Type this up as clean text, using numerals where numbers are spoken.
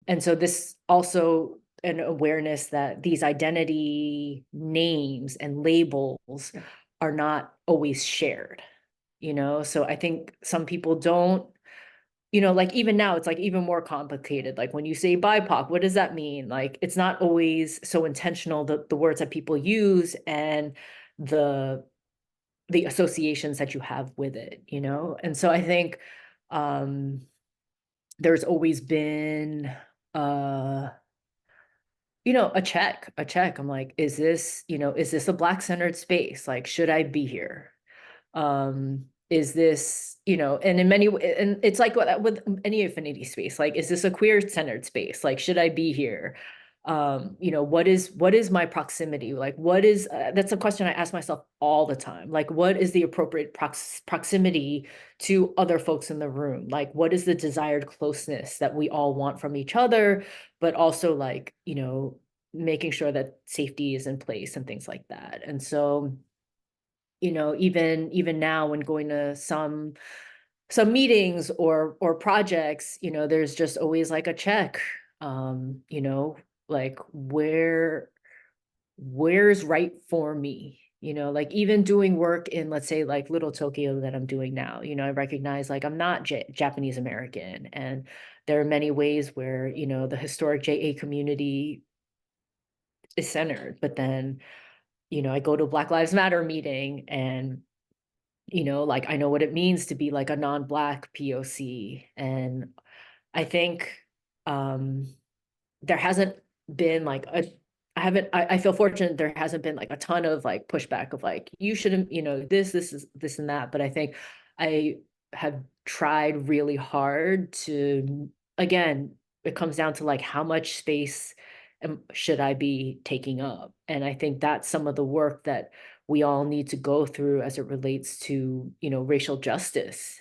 And so this also an awareness that these identity names and labels are not always shared, you know? So I think some people don't, you know, like even now, it's like even more complicated. Like when you say BIPOC, what does that mean? Like it's not always so intentional, the words that people use and the the associations that you have with it, you know? And so I think um there's always been uh you know, a check. I'm like, is this, you know, is this a Black centered space? Like, should I be here? Is this, you know, and in many and it's like with any affinity space, like, is this a queer centered space? Like, should I be here? You know, what is my proximity? Like, what is that's a question I ask myself all the time. Like, what is the appropriate proximity to other folks in the room? Like, what is the desired closeness that we all want from each other, but also like, you know, making sure that safety is in place and things like that. And so, you know, even now when going to some meetings or projects, you know, there's just always like a check. You know, like where's right for me? You know, like even doing work in, let's say, like Little Tokyo that I'm doing now, you know, I recognize like I'm not Japanese American. And there are many ways where, you know, the historic JA community is centered. But then, you know, I go to a Black Lives Matter meeting and, you know, like I know what it means to be like a non-Black POC. And I think um there hasn't been like a I feel fortunate there hasn't been like a ton of like pushback of like you shouldn't, you know, this is this and that. But I think I have tried really hard to, again, it comes down to like how much space should I be taking up? And I think that's some of the work that we all need to go through as it relates to, you know, racial justice